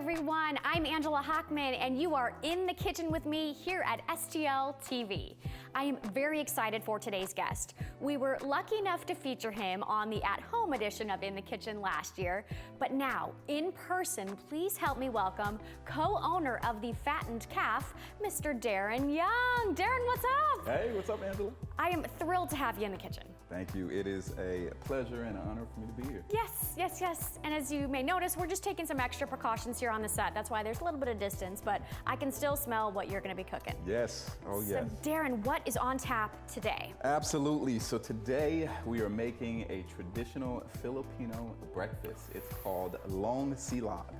everyone, I'm Angela Hockman and you are in the kitchen with me here at STL TV. I am very excited for today's guest. We were lucky enough to feature him on the at-home edition of In the Kitchen last year, but now, in person, please help me welcome co-owner of the Fattened Caf, Mr. Darren Young. Darren, what's up? Hey, what's up, Angela? I am thrilled to have you in the kitchen. Thank you. It is a pleasure and an honor for me to be here. Yes, yes, yes. And as you may notice, we're just taking some extra precautions here on the set. That's why there's a little bit of distance, but I can still smell what you're going to be cooking. Yes. Oh, yes. So, Darren, what is on tap today? Absolutely. So today we are making a traditional Filipino breakfast. It's called Longsilog.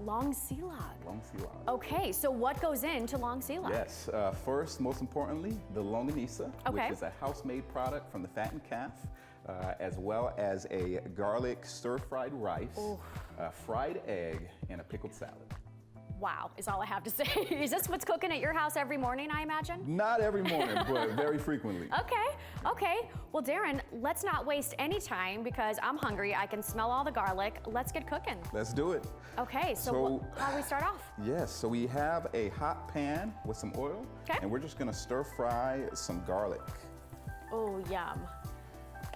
Longsilog. Longsilog. Okay, so what goes into Longsilog? Yes. First, most importantly, the Longganisa, okay, which is a house-made product from the Fattened Caf, as well as a garlic stir-fried rice, fried egg, and a pickled salad. Wow, is all I have to say. Is this what's cooking at your house every morning, I imagine? Not every morning, but very frequently. Okay. Well, Darren, let's not waste any time because I'm hungry. I can smell all the garlic. Let's get cooking. Let's do it. Okay, so how do we start off? Yes, so we have a hot pan with some oil, and we're just gonna stir fry some garlic. Oh, yum.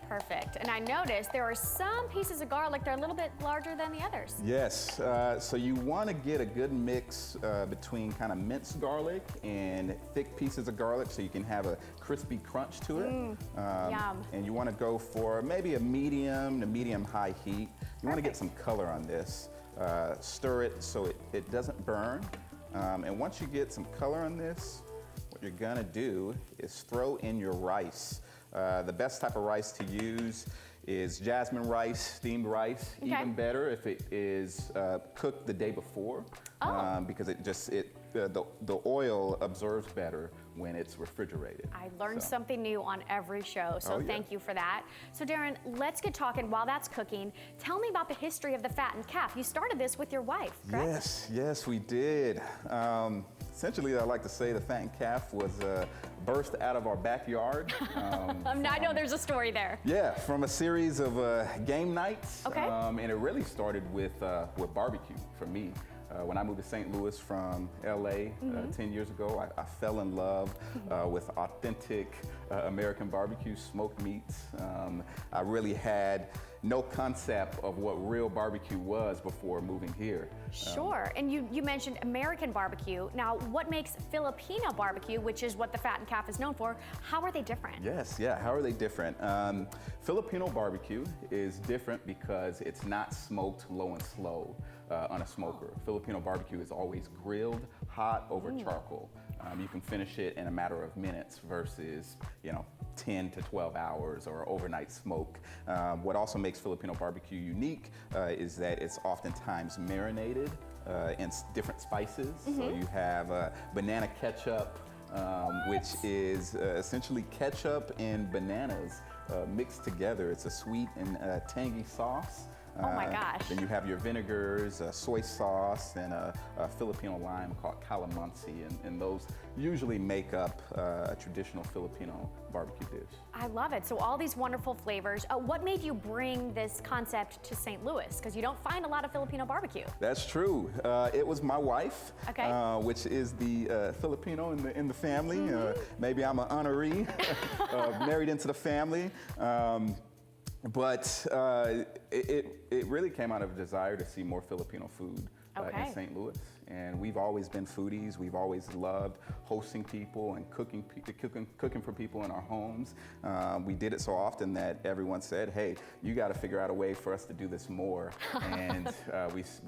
Perfect. And I noticed there are some pieces of garlic that are a little bit larger than the others. Yes, so you want to get a good mix between kind of minced garlic and thick pieces of garlic so you can have a crispy crunch to it. Yum. And you want to go for maybe a medium to medium-high heat. You want to get some color on this. Stir it so it doesn't burn. And once you get some color on this, what you're gonna do is throw in your rice. The best type of rice to use is Jasmine Rice, steamed rice. Okay. Even better if it is cooked the day before, because the oil absorbs better when it's refrigerated. I learned something new on every show, so thank you for that. So Darren, let's get talking while that's cooking. Tell me about the history of the Fattened Caf. You started this with your wife, correct? Yes, we did. Essentially, I like to say the Fattened Caf was birthed out of our backyard. I know there's a story there. Yeah, from a series of game nights. Okay. And it really started with barbecue for me. When I moved to St. Louis from LA 10 years ago, I fell in love with authentic American barbecue, smoked meats. I really had no concept of what real barbecue was before moving here. Sure, and you mentioned American barbecue. Now, what makes Filipino barbecue, which is what the Fattened Caf is known for, how are they different? Yes, how are they different? Filipino barbecue is different because it's not smoked low and slow on a smoker. Filipino barbecue is always grilled hot over charcoal. You can finish it in a matter of minutes versus, 10 to 12 hours or overnight smoke. What also makes Filipino barbecue unique is that it's oftentimes marinated in different spices. So you have banana ketchup, which is essentially ketchup and bananas mixed together. It's a sweet and tangy sauce. Oh my gosh. Then you have your vinegars, soy sauce, and a Filipino lime called calamansi, and those usually make up a traditional Filipino barbecue dish. I love it. So all these wonderful flavors. What made you bring this concept to St. Louis? Because you don't find a lot of Filipino barbecue. That's true. It was my wife, which is the Filipino in the family. Maybe I'm an honoree, married into the family. But it really came out of a desire to see more Filipino food in St. Louis. And we've always been foodies. We've always loved hosting people and cooking for people in our homes. We did it so often that everyone said, hey, you got to figure out a way for us to do this more. And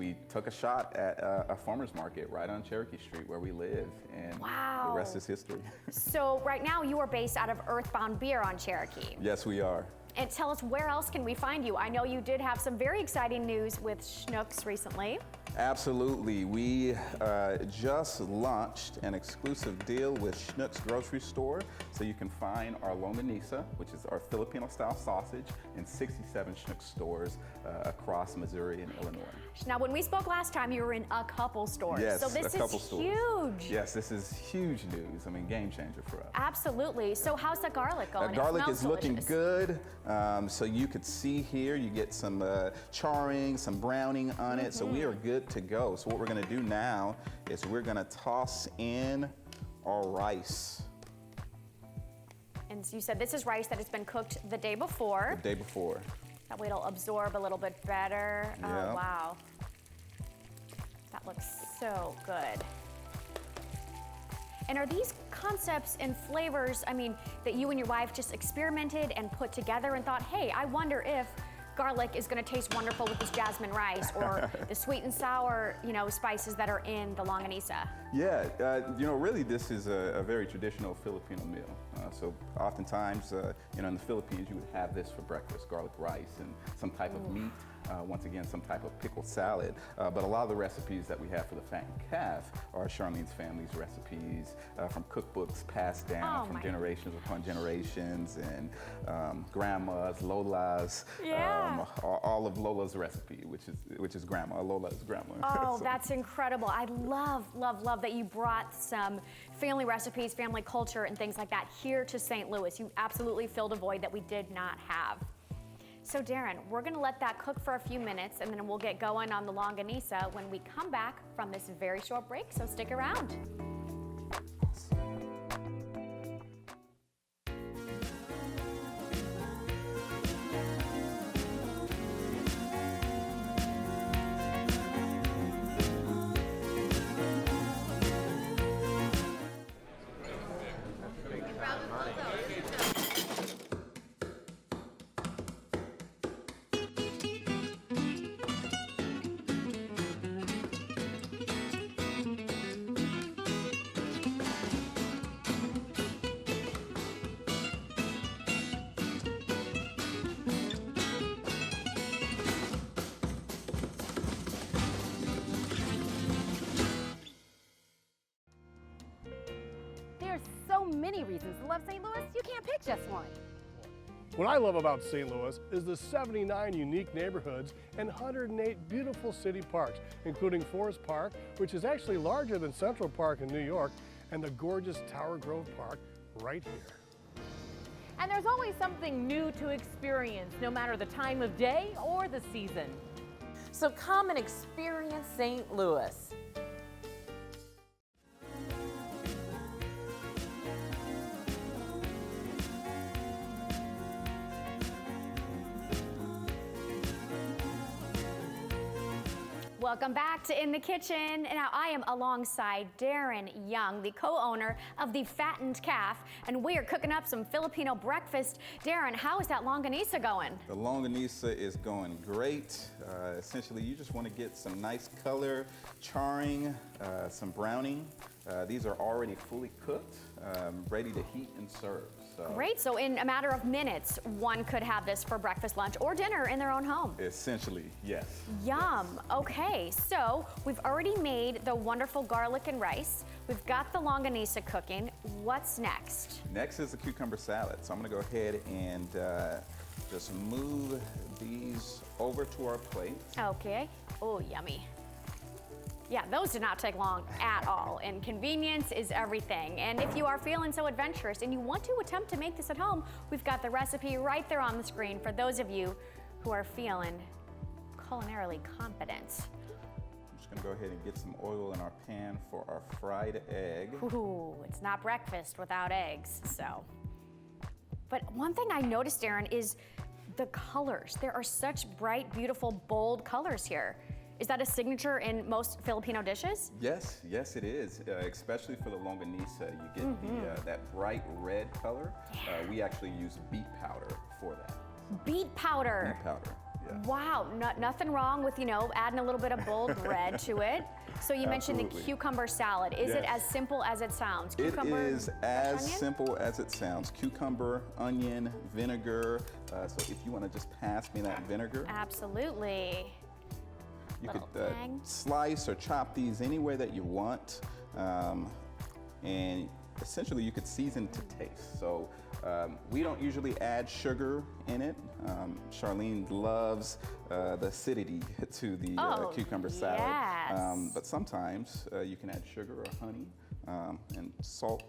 we took a shot at a farmer's market right on Cherokee Street where we live. And the rest is history. So right now you are based out of Earthbound Beer on Cherokee. Yes, we are. And tell us, where else can we find you? I know you did have some very exciting news with Schnucks recently. Absolutely. We just launched an exclusive deal with Schnucks Grocery Store, so you can find our Longganisa, which is our Filipino-style sausage, in 67 Schnucks stores across Missouri and Illinois. Now, when we spoke last time, you were in a couple stores. Yes, so this is huge. Yes, this is huge news. I mean, game changer for us. Absolutely. So how's the garlic going? The garlic is looking good. So you could see here, you get some charring, some browning on it. So we are good good to go. So what we're gonna do now is we're gonna toss in our rice. And so you said this is rice that has been cooked the day before. The day before. That way it'll absorb a little bit better. Yeah. Oh, wow. That looks so good. And are these concepts and flavors, I mean, that you and your wife just experimented and put together and thought, hey, I wonder if garlic is gonna taste wonderful with this jasmine rice or the sweet and sour, spices that are in the longanisa? Yeah, really this is a very traditional Filipino meal. So oftentimes, in the Philippines, you would have this for breakfast, garlic rice and some type of meat. Once again, some type of pickled salad. But a lot of the recipes that we have for the Fattened Caf are Charlene's family's recipes from cookbooks passed down from generations upon generations, and grandmas, Lola's, all of Lola's recipe, which is grandma. Lola is grandma. Oh, that's incredible. I love, love, love that you brought some family recipes, family culture, and things like that here to St. Louis. You absolutely filled a void that we did not have. So Darren, we're gonna let that cook for a few minutes and then we'll get going on the Longganisa when we come back from this very short break, so stick around. So many reasons to love St. Louis, you can't pick just one. What I love about St. Louis is the 79 unique neighborhoods and 108 beautiful city parks, including Forest Park, which is actually larger than Central Park in New York, and the gorgeous Tower Grove Park right here. And there's always something new to experience, no matter the time of day or the season. So come and experience St. Louis. Welcome back to In the Kitchen. Now I am alongside Darren Young, the co-owner of the Fattened Caf, and we are cooking up some Filipino breakfast. Darren, how is that Longganisa going? The Longganisa is going great. Essentially, you just want to get some nice color, charring, some browning. These are already fully cooked, ready to heat and serve. So. Great, so in a matter of minutes, one could have this for breakfast, lunch, or dinner in their own home. Essentially, yes. Yum, yes. Okay, so we've already made the wonderful garlic and rice. We've got the Longganisa cooking. What's next? Next is the cucumber salad. So I'm gonna go ahead and just move these over to our plate. Okay, oh, yummy. Yeah, those did not take long at all, and convenience is everything. And if you are feeling so adventurous and you want to attempt to make this at home, we've got the recipe right there on the screen for those of you who are feeling culinarily confident. I'm just gonna go ahead and get some oil in our pan for our fried egg. Ooh, it's not breakfast without eggs, so. But one thing I noticed, Darren, is the colors. There are such bright, beautiful, bold colors here. Is that a signature in most Filipino dishes? Yes, yes it is, especially for the Longanisa. You get that bright red color. We actually use beet powder for that. Beet powder? Beet powder, yeah. Wow, nothing wrong with, adding a little bit of bold red to it. So you mentioned the cucumber salad. Is it as simple as it sounds? Cucumber, it is as simple as it sounds. Cucumber, onion, vinegar. So if you want to just pass me that vinegar. Absolutely. You could slice or chop these any way that you want. And essentially you could season to taste. So we don't usually add sugar in it. Charlene loves the acidity to the cucumber salad. Yes. But sometimes you can add sugar or honey. and salt,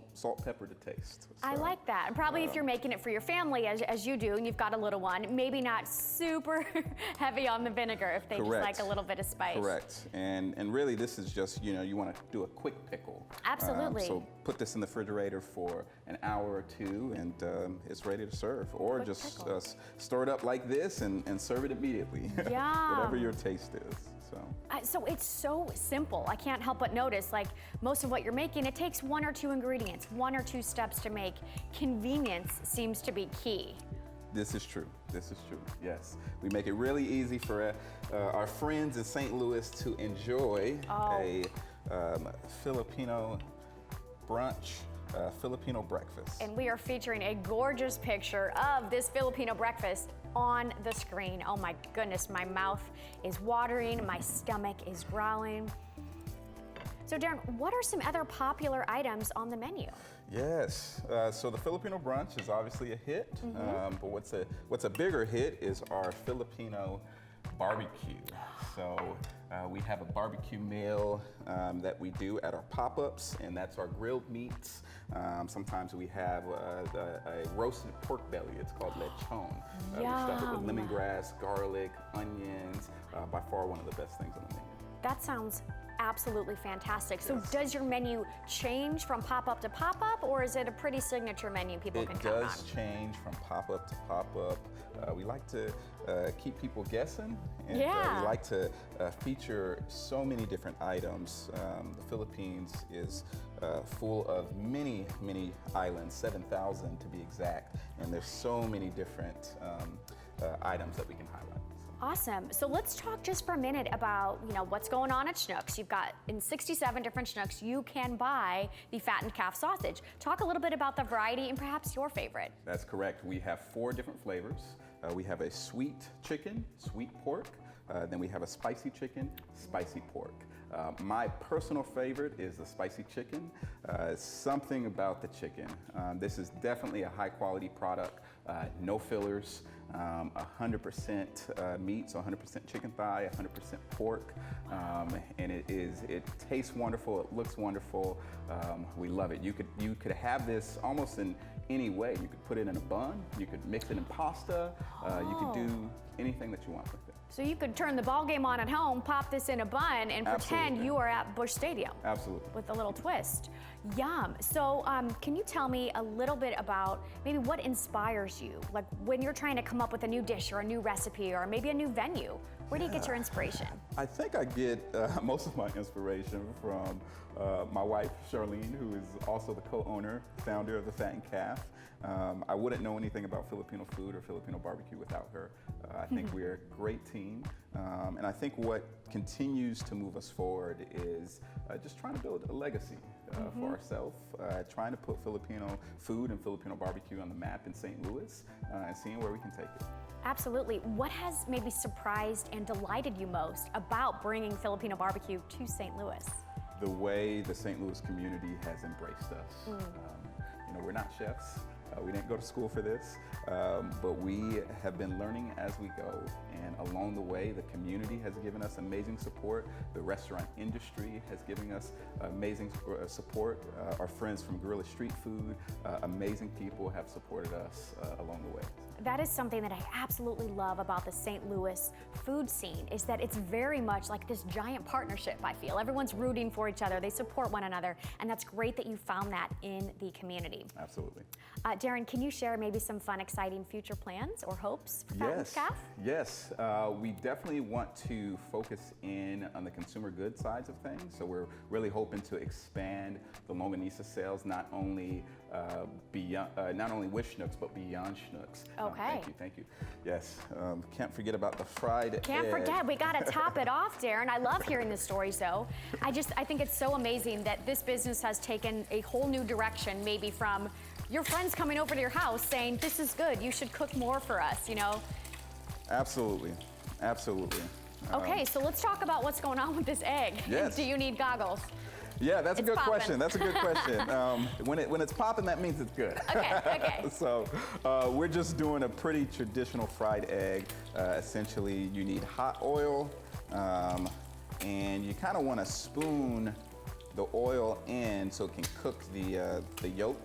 pepper to taste. I So, like that. And probably if you're making it for your family, as you do, and you've got a little one, maybe not super heavy on the vinegar if they just like a little bit of spice. Correct. And really, this is just, you want to do a quick pickle. Absolutely. So put this in the refrigerator for an hour or two, and it's ready to serve. Or Quick just pickle. stir it up like this and serve it immediately. Yum. Whatever your taste is. So it's so simple. I can't help but notice, like most of what you're making, it takes 1 or 2 ingredients, 1 or 2 steps to make. Convenience seems to be key. This is true. This is true. Yes. We make it really easy for our friends in St. Louis to enjoy a Filipino brunch, Filipino breakfast. And we are featuring a gorgeous picture of this Filipino breakfast on the screen. Oh my goodness, my mouth is watering, my stomach is growling. So Darren, what are some other popular items on the menu? Yes, so the Filipino brunch is obviously a hit, but what's a bigger hit is our Filipino barbecue. So we have a barbecue meal that we do at our pop-ups, and that's our grilled meats. Sometimes we have a roasted pork belly. It's called lechon. We stuff it with lemongrass, garlic, onions. By far one of the best things on the menu. That sounds absolutely fantastic. So does your menu change from pop-up to pop-up, or is it a pretty signature menu people can count on? It does change from pop-up to pop-up. We like to keep people guessing, and we like to feature so many different items. The Philippines is full of many, many islands, 7,000 to be exact, and there's so many different items that we can highlight. Awesome. So let's talk just for a minute about, what's going on at Schnucks. You've got in 67 different Schnucks, you can buy the fattened calf sausage. Talk a little bit about the variety and perhaps your favorite. That's correct. We have 4 different flavors. We have a sweet chicken, sweet pork. Then we have a spicy chicken, spicy pork. My personal favorite is the spicy chicken. Something about the chicken. This is definitely a high quality product, no fillers. 100% meat, so 100% chicken thigh, 100% pork, and it tastes wonderful. It looks wonderful. We love it. You could have this almost in any way. You could put it in a bun. You could mix it in pasta. You could do anything that you want with it. So you could turn the ball game on at home, pop this in a bun, and pretend you are at Busch Stadium. Absolutely. With a little twist. Yum. So can you tell me a little bit about maybe what inspires you? Like when you're trying to come up with a new dish or a new recipe or maybe a new venue, where do you get your inspiration? I think I get most of my inspiration from my wife, Charlene, who is also the co-owner, founder of the Fattened Caf. I wouldn't know anything about Filipino food or Filipino barbecue without her. I think we're a great team. And I think what continues to move us forward is just trying to build a legacy for ourselves, trying to put Filipino food and Filipino barbecue on the map in St. Louis and seeing where we can take it. Absolutely. What has maybe surprised and delighted you most about bringing Filipino barbecue to St. Louis? The way the St. Louis community has embraced us. We're not chefs. We didn't go to school for this, but we have been learning as we go. And along the way, the community has given us amazing support. The restaurant industry has given us amazing support. Our friends from Guerrilla Street Food, amazing people have supported us along the way. That is something that I absolutely love about the St. Louis food scene, is that it's very much like this giant partnership, I feel. Everyone's rooting for each other, they support one another, and that's great that you found that in the community. Absolutely. Darren, can you share maybe some fun, exciting future plans or hopes for Fattened Caf? Yes, we definitely want to focus in on the consumer goods sides of things. So we're really hoping to expand the Longganisa sales, not only with Schnucks, but beyond Schnucks. Okay. Thank you. Yes, can't forget about the fried egg. Can't forget, we gotta top it off, Darren. I love hearing the stories though. I think it's so amazing that this business has taken a whole new direction, maybe from your friends coming over to your house saying, this is good, you should cook more for us, Absolutely. Okay, so let's talk about what's going on with this egg. Yes. Do you need goggles? Yeah, that's a good poppin'. question. That's a good question. When it's popping, that means it's good. Okay. So we're just doing a pretty traditional fried egg. Essentially, you need hot oil, and you kind of want to spoon the oil in so it can cook the yolk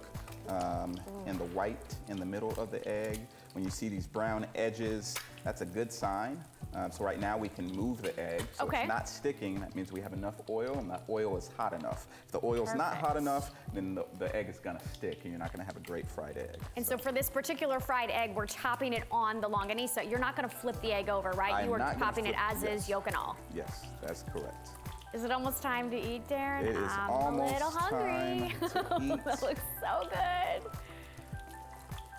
and the white in the middle of the egg. When you see these brown edges, that's a good sign. So right now we can move the egg, so Okay. it's not sticking. That means we have enough oil, and the oil is hot enough. If the oil's not hot enough, then the egg is gonna stick, and you're not gonna have a great fried egg. And so for this particular fried egg, we're topping it on the Longganisa. You're not gonna flip the egg over, right? I'm You are not gonna topping it flip- as yes. is, yolk and all. Yes, that's correct. Is it almost time to eat, Darren? It is I'm almost a little hungry. time to eat. That looks so good.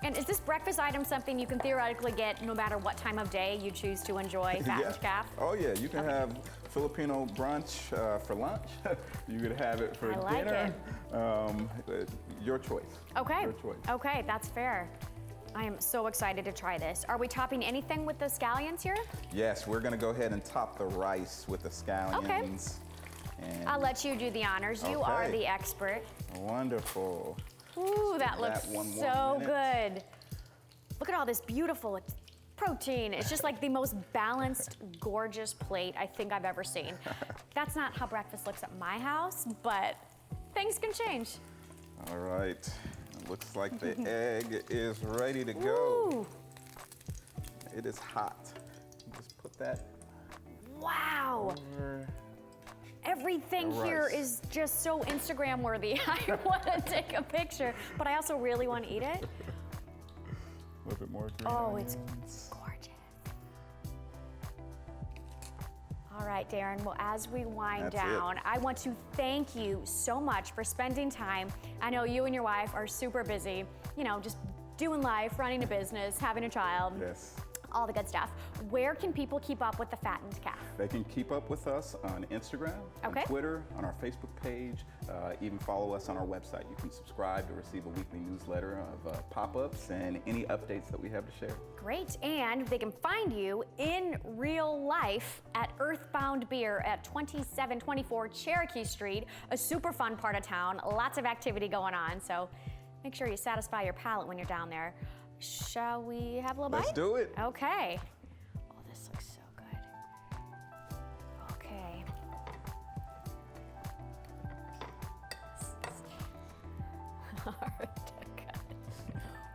And is this breakfast item something you can theoretically get no matter what time of day you choose to enjoy Fattened Caf? Oh yeah, you can have Filipino brunch for lunch. You could have it for I like dinner. Your choice. Okay. Your choice. Okay, that's fair. I am so excited to try this. Are we topping anything with the scallions here? Yes, we're gonna go ahead and top the rice with the scallions. And I'll let you do the honors. You are Okay. the expert. wonderful. Ooh, that give looks that one more so minute. good. Look at all this beautiful protein. It's just like the most balanced, gorgeous plate I think I've ever seen. That's not how breakfast looks at my house, but things can change. All right. It looks like the egg is ready to go. Ooh, It is hot. Just put that wow. over. Everything The here rice. is just so Instagram worthy. I want to take a picture, but I also really want to eat it. A little bit more green Oh, it's onions. gorgeous. All right, Darren, well, as we wind That's it. down, I want to thank you so much for spending time. I know you and your wife are super busy, you know, just doing life, running a business, having a child, Yes. all the good stuff. Where can people keep up with the Fattened Caf? They can keep up with us on Instagram, Okay. on Twitter, on our Facebook page, even follow us on our website. You can subscribe to receive a weekly newsletter of pop-ups and any updates that we have to share. Great, and they can find you in real life at Earthbound Beer at 2724 Cherokee Street, a super fun part of town, lots of activity going on, so make sure you satisfy your palate when you're down there. Shall we have a little Let's bite? do it. Okay. Oh, this looks so good. Okay. All right, good.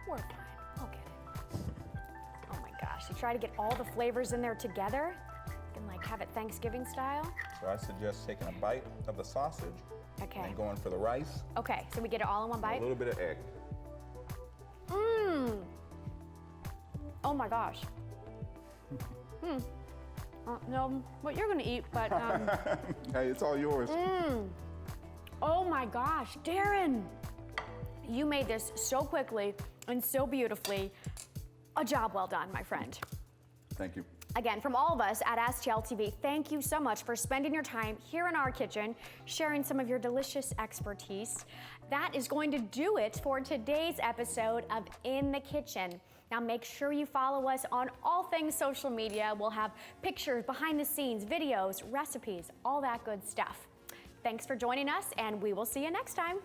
We're fine. I'll get it. Oh my gosh, you try to get all the flavors in there together and like have it Thanksgiving style. So I suggest taking a bite of the sausage Okay. and going for the rice, Okay, so we get it all in one a bite? little bit of egg. Mmm. Oh my gosh. No, what you're gonna eat, but Hey, it's all yours. oh my gosh, Darren, you made this so quickly and so beautifully. A job well done, my friend. Thank you. Again, from all of us at STL TV, thank you so much for spending your time here in our kitchen, sharing some of your delicious expertise. That is going to do it for today's episode of In the Kitchen. Now make sure you follow us on all things social media. We'll have pictures, behind the scenes, videos, recipes, all that good stuff. Thanks for joining us, and we will see you next time.